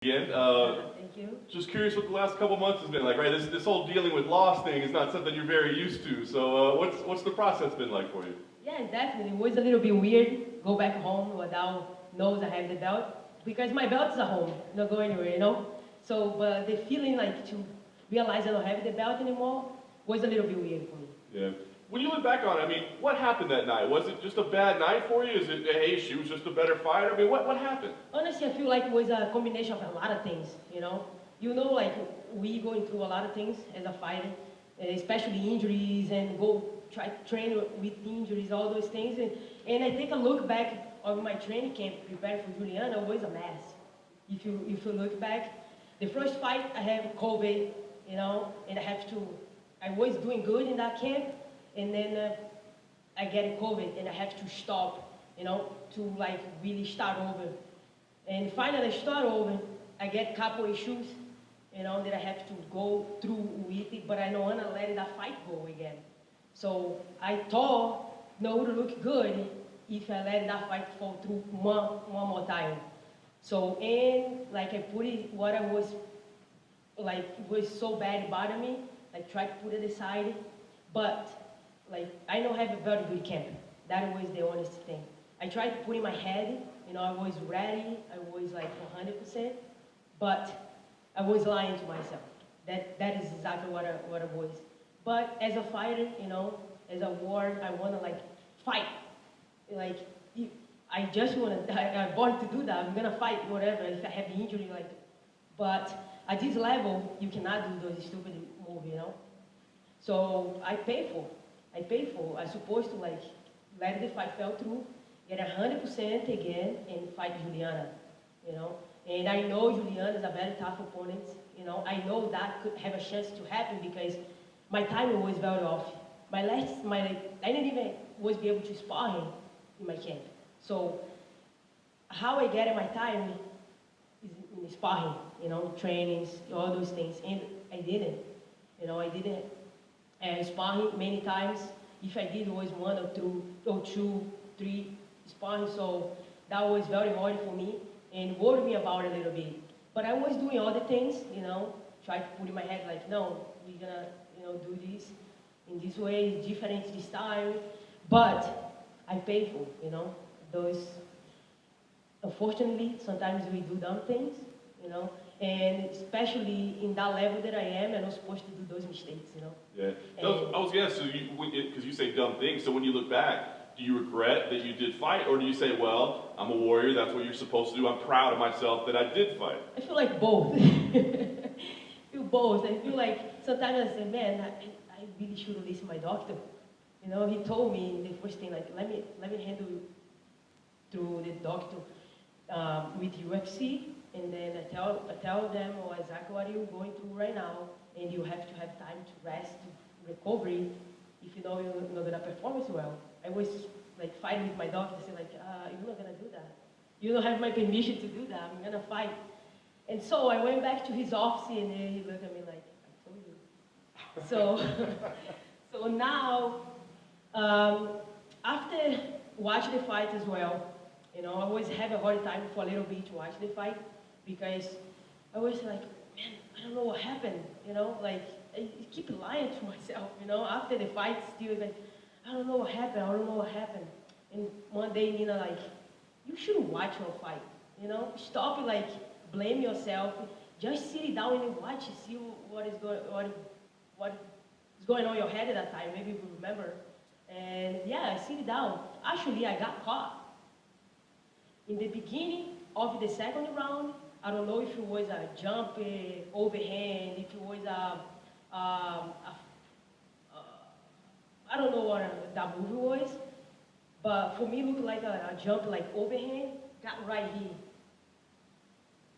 Again, Thank you. just curious what the last couple months has been like, right? This whole dealing with loss thing is not something you're very used to. So what's the process been like for you? Yeah, definitely. It was a little bit weird. Go back home without knows I have the belt because my belt's at home. Not going anywhere, you know. So, but the feeling like to realize I don't have the belt anymore was a little bit weird for me. Yeah. When you look back on it, I mean, what happened that night? Was it just a bad night for you? Is it, hey, she was just a better fighter? I mean, what happened? Honestly, I feel like it was a combination of a lot of things. Like we going through a lot of things as a fighter, especially injuries and go try to train with injuries, all those things. And I take a look back of my training camp preparing for Julianna, it was a mess. If you look back, the first fight I have COVID, and I was doing good in that camp, and then I get COVID and I have to stop, to like really start over. And finally I start over, I get couple issues, that I have to go through with it, but I don't want to let that fight go again. So I thought, no, it would look good if I let that fight fall through one more time. So, and like I put it, what I was, like, it was so bad it bothered me, like try to put it aside, but like, I don't have a very good camp. That was the honest thing. I tried to put in my head, I was ready, I was like 100%, but I was lying to myself. That is exactly what I was. But as a fighter, as a war, I want to like fight. Like, I just want to, I'm born to do that. I'm going to fight whatever, if I have injury, like, but at this level, you cannot do those stupid moves, So I pay for. I'm supposed to like let the fight fell through, get 100% again, and fight Julianna, And I know Julianna is a very tough opponent, I know that could have a chance to happen because my timing was very off. I didn't even was be able to spar him in my camp. So how I get my time is in the sparring, trainings, all those things, and I didn't, I didn't sparring many times. If I did, it was one or two, three sparring, so that was very hard for me and worried me about it a little bit. But I was doing other things, try to put in my head like, no, we're gonna, do this in this way, different this time. But I pay for, those. Unfortunately, sometimes we do dumb things, and especially in that level that I am, I'm not supposed to do those mistakes, Yeah. I was gonna ask, so because you say dumb things, so when you look back, do you regret that you did fight, or do you say, well, I'm a warrior, that's what you're supposed to do, I'm proud of myself that I did fight? I feel like both. I feel both. I feel like sometimes I say, man, I really should have listened to my doctor. He told me the first thing, like, let me handle you through the doctor with UFC, and then I tell them exactly what you're going through right now, and you have to have time to rest, to recovery, if you know you're not gonna perform as well. I was like fighting with my doctor, saying like, you're not gonna do that. You don't have my permission to do that. I'm gonna fight. And so I went back to his office, and then he looked at me like, I told you. So now, after watching the fight as well, I always have a hard time for a little bit to watch the fight because I was like, man, I don't know what happened, like I keep lying to myself, after the fight still like, I don't know what happened. And one day Nina like, you shouldn't watch your fight, stop like blame yourself, just sit down and watch and see what is going on in your head at that time, maybe you remember. And yeah, I sit down. Actually, I got caught. In the beginning of the second round, I don't know if it was a jump overhand, if it was I don't know what that move was, but for me it looked like a jump like overhand, got right here.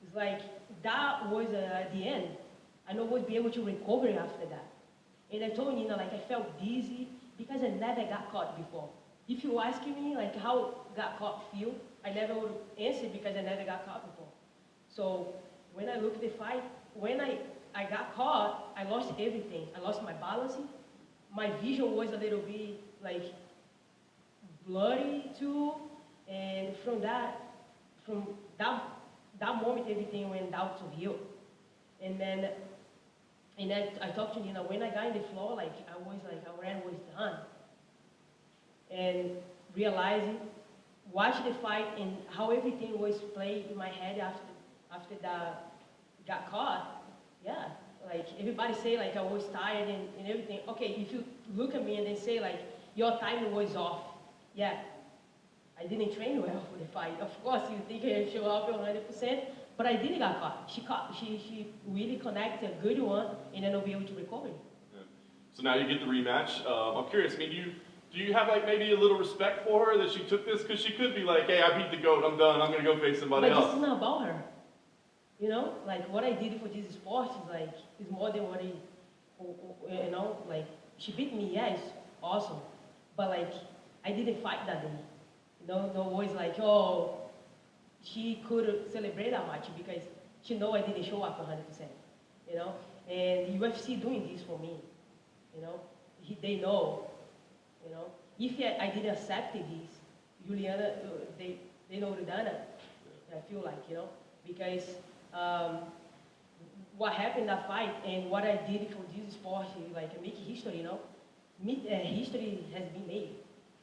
It's like, that was at the end. I know I would be able to recover after that. And I told Nina, like, I felt dizzy because I never got caught before. If you ask me, like, how got caught feel, I never would answer because I never got caught before. So when I look at the fight, when I got caught, I lost everything. I lost my balance. My vision was a little bit like blurry too. And from that that moment everything went down to heel. And then I talked to Nina, when I got in the floor, like I already was done. And realizing, watch the fight and how everything was played in my head after that got caught. Yeah, like everybody say like I was tired and everything. Okay, if you look at me and then say like your timing was off, yeah, I didn't train well for the fight. Of course, you think I show up 100%, but I didn't get caught. She really connected a good one, and then I'll be able to recover. Yeah. So now you get the rematch. I'm curious. I mean, do you have like maybe a little respect for her that she took this? Because she could be like, hey, I beat the GOAT. I'm done. I'm gonna go face somebody but else. But this is not about her. You know, like what I did for this sport is more than what you know, like she beat me, yeah, it's awesome. But like, I didn't fight that day. No words like, oh, she could celebrate that much because she know I didn't show up 100%, you know? And UFC doing this for me, you know? They know, you know? If I didn't accept this, Julianna, they know the done it, I feel like, you know? Because what happened in that fight and what I did for this sport, like make history, you know? History has been made,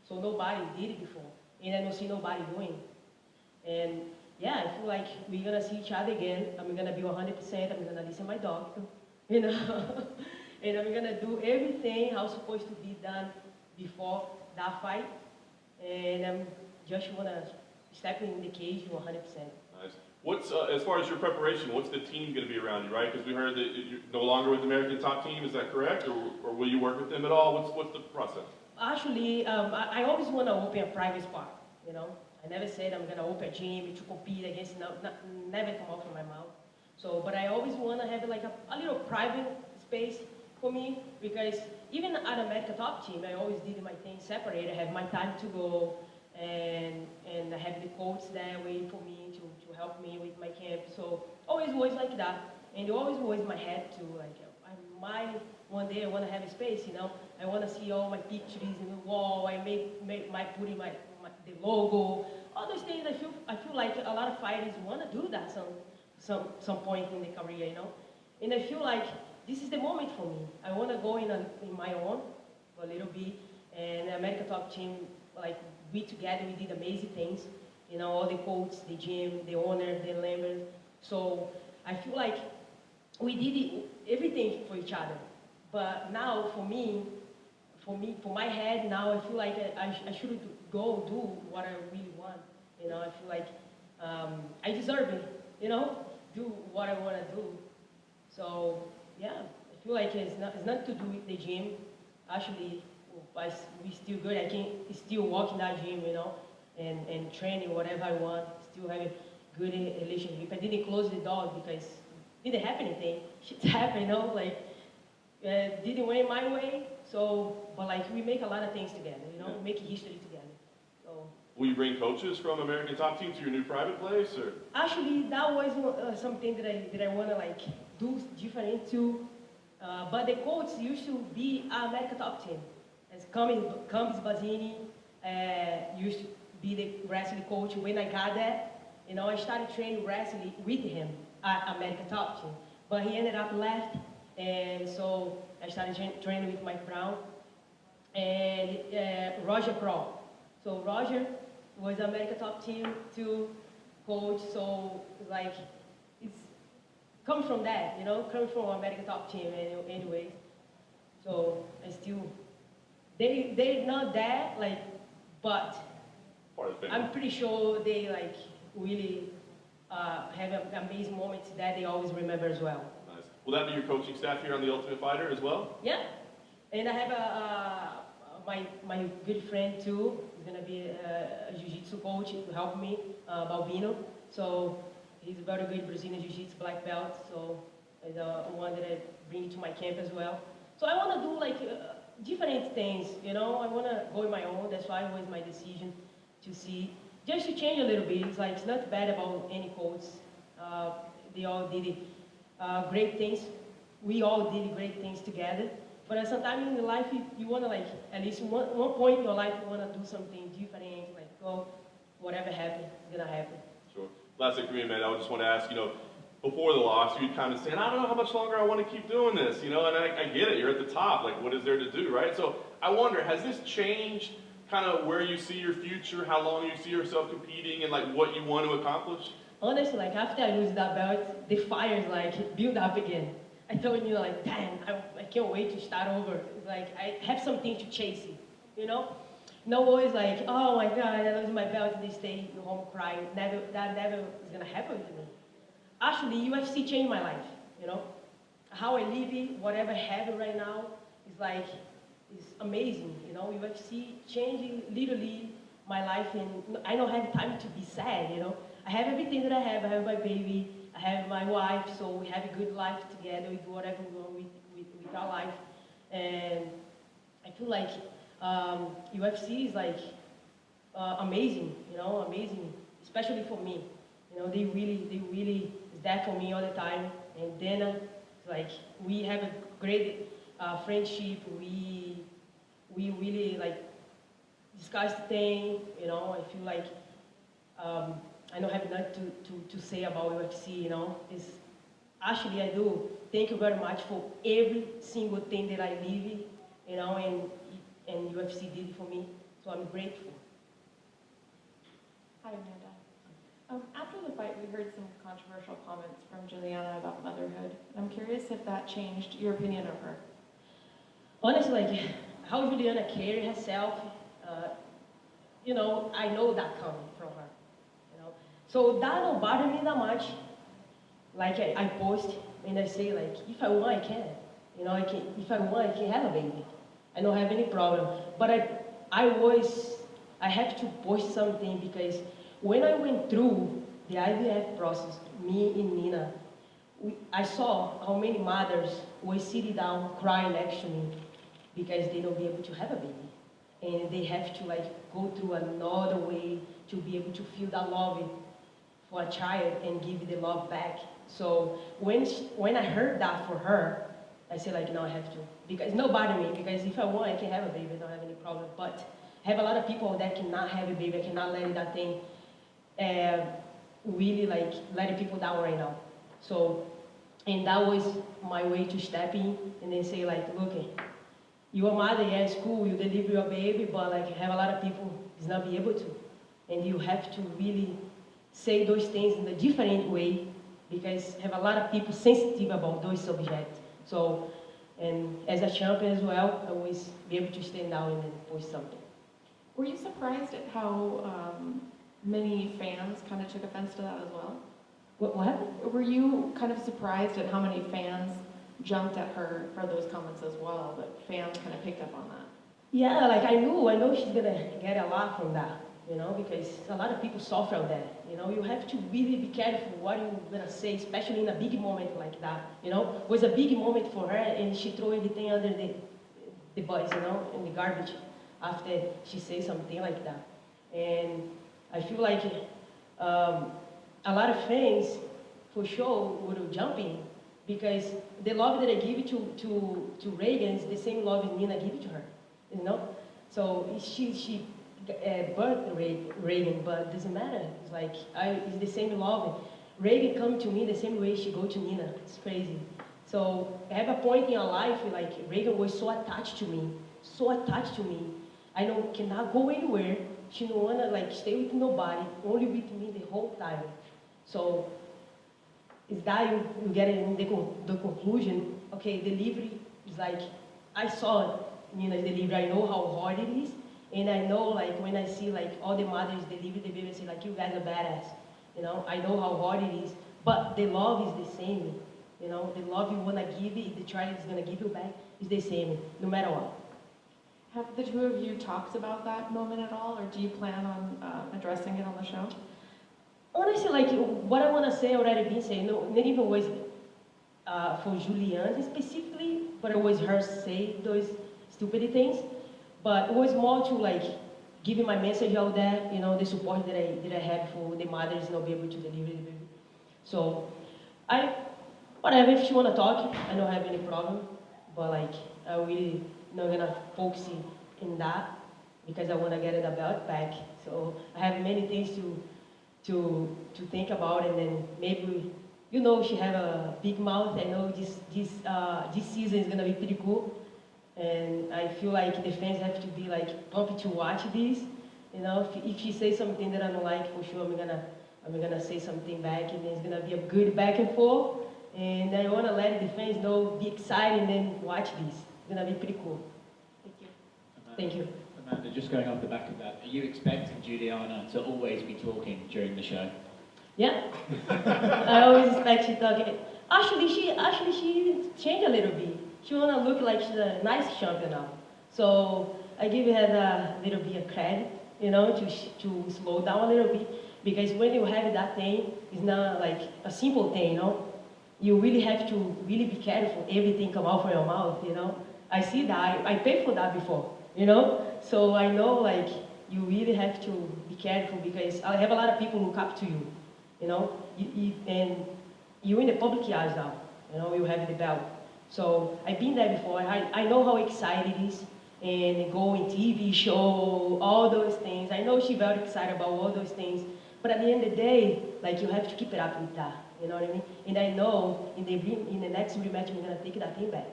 so nobody did it before, and I don't see nobody doing it. And yeah, I feel like we're gonna see each other again. I'm gonna be 100%. I'm gonna listen to my doctor, you know, and I'm gonna do everything how supposed to be done before that fight. And I'm just wanna step in the cage 100%. Nice. What's as far as your preparation? What's the team going to be around you? Right? Because we heard that you're no longer with the American Top Team. Is that correct, or will you work with them at all? What's the process? Actually, I always want to open a private spot. You know, I never said I'm going to open a gym to compete against. Never come out from my mouth. So, but I always want to have like a little private space for me because even at American Top Team, I always did my things separate. I have my time to go. And I have the coach there waiting for me to help me with my camp. So always was like that. And it always was my head to like, I might one day I want to have a space, you know. I want to see all my pictures in the wall. I putting the logo, all those things. I feel like a lot of fighters want to do that some point in the career, you know. And I feel like this is the moment for me. I want to go in my own a little bit. And American Top Team, like, we together, we did amazing things. You know, all the coaches, the gym, the owner, the members. So I feel like we did everything for each other. But now, for my head, now I feel like I should go do what I really want. You know, I feel like I deserve it. You know, do what I want to do. So yeah, I feel like it's not to do with the gym. Actually, we still good. I can still walk in that gym, you know, and training whatever I want. Still have a good relationship. I didn't close the door because it didn't happen anything. Shit happened, you know, like didn't went my way. So, but like we make a lot of things together, you know, make history together. So. Will you bring coaches from American Top Team to your new private place, or? Actually, that was something that I want to like do different too. But the coach used to be American Top Team. As Camis Bazzini used to be the wrestling coach when I got there. You know, I started training wrestling with him at American Top Team. But he ended up left, and so I started training with Mike Brown and Roger Pro. So Roger was American Top Team too, coach. So like it's come from that, you know, coming from American Top Team anyway. So I still. They're not there, like, but I'm pretty sure they like really have amazing moments that they always remember as well. Nice. Will that be your coaching staff here on The Ultimate Fighter as well? Yeah, and I have my good friend too. He's gonna be a jiu-jitsu coach to help me, Balbino. So he's a very good Brazilian jiu-jitsu black belt. So he's one that I bring to my camp as well. So I want to do like. Different things, you know, I want to go on my own. That's why it was my decision to see, just to change a little bit. It's like, it's not bad about any coach. They all did great things. We all did great things together. But sometimes in life, you want to like, at least one point in your life, you want to do something different, like, go, whatever happens, it's going to happen. Sure. last agreement, I would just want to ask, before the loss, you'd kind of saying, I don't know how much longer I want to keep doing this, and I get it, you're at the top, like what is there to do, right? So I wonder, has this changed kind of where you see your future, how long you see yourself competing, and like what you want to accomplish? Honestly, like after I lose that belt, the fire's like build up again. I told you like, damn, I can't wait to start over. It's like I have something to chase it, you know? No always like, oh my God, I lose my belt and they stay home crying. That never is gonna happen to me. Actually, UFC changed my life, you know? How I live it, whatever I have right now, is like, it's amazing, you know? UFC changing literally my life, and I don't have time to be sad, you know? I have everything that I have my baby, I have my wife, so we have a good life together, we do whatever we want with our life. And I feel like UFC is like amazing, you know, amazing, especially for me. You know, they really is there for me all the time. And then, like, we have a great friendship. We really like discuss the thing. You know, I feel like I don't have nothing to say about UFC. You know, it's actually I do. Thank you very much for every single thing that I live. You know, and UFC did it for me. So I'm grateful. Hi, Amanda. After the fight, we heard some controversial comments from Julianna about motherhood. I'm curious if that changed your opinion of her. Honestly, like how Julianna carried herself, you know, I know that coming from her, you know. So that don't bother me that much. Like I post and I say like, if I want, I can. You know, I can. If I want, I can have a baby. I don't have any problem. But I have to post something because when I went through the IVF process, me and Nina, I saw how many mothers were sitting down crying next to me because they don't be able to have a baby. And they have to like go through another way to be able to feel that love for a child and give the love back. So when I heard that for her, I said like, no, I have to. Because nobody me, because if I want, I can have a baby, I don't have any problem. But I have a lot of people that cannot have a baby, I cannot let that thing really like letting people down right now. So, and that was my way to step in and then say like, look, you're a mother, yeah, it's cool, you deliver your baby, but like have a lot of people is not be able to. And you have to really say those things in a different way because have a lot of people sensitive about those subjects. So, and as a champion as well, I always be able to stand out and then post something. Were you surprised at how many fans kind of took offense to that as well? What happened? Were you kind of surprised at how many fans jumped at her for those comments as well, that fans kind of picked up on that? Yeah, like I know she's gonna get a lot from that, you know, because a lot of people suffer on that. You know, you have to really be careful what you're gonna say, especially in a big moment like that. You know, it was a big moment for her, and she threw everything under the bus, you know, in the garbage after she said something like that. And I feel like a lot of fans, for sure, would jump in because the love that I give to Reagan is the same love as Nina give to her, you know. So she birthed Reagan, but it doesn't matter. It's like it's the same love. Reagan come to me the same way she go to Nina. It's crazy. So I have a point in our life like Reagan was so attached to me, so attached to me. I don't cannot go anywhere. She don't wanna like stay with nobody, only with me the whole time. So is that you get in the conclusion? Okay, delivery is like I saw Nina's delivery. I know how hard it is. And I know, like, when I see, like, all the mothers deliver the baby, I say, like, you guys are badass. You know, I know how hard it is. But the love is the same. You know, the love you want to give it, the child is going to give you back, is the same, no matter what. Have the two of you talked about that moment at all, or do you plan on addressing it on the show? Honestly, like, what I want to say already been saying, no, not even was for Julianne specifically, but it was her say those stupid things. But it was more to like giving my message out there, you know, the support that I have for the mothers not be able to deliver the baby. So whatever, if she wanna talk, I don't have any problem. But like I really not gonna focus in that because I wanna get the belt back. So I have many things to think about, and then maybe, you know, she have a big mouth. I know this season is gonna be pretty cool, and I feel like the fans have to be like pumped to watch this. You know, if she says something that I don't like, for sure I'm gonna say something back, and it's gonna be a good back and forth. And I wanna let the fans know, be excited, and then watch this. It's gonna be pretty cool. Thank you. Thank you. Amanda, just going off the back of that, are you expecting Julianna to always be talking during the show? Yeah, I always expect she talking. Actually, she changed a little bit. She wanna look like she's a nice champion now. So I give her a little bit of credit, you know, to slow down a little bit, because when you have that thing, it's not like a simple thing, you know. You really have to really be careful. Everything come out from your mouth, you know. I see that. I paid for that before, you know. So I know, like, you really have to be careful, because I have a lot of people look up to you, you know. And you're in the public eyes now, you know. You have the belt. So I've been there before. I know how excited it is, and going TV show, all those things. I know she's very excited about all those things. But at the end of the day, like, you have to keep it up with that. You know what I mean? And I know in the next rematch, we're gonna take that thing back.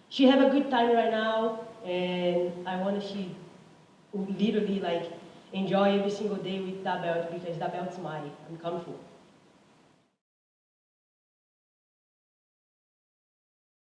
She have a good time right now, and I want she literally like enjoy every single day with that belt, because that belt's mine. I'm comfortable.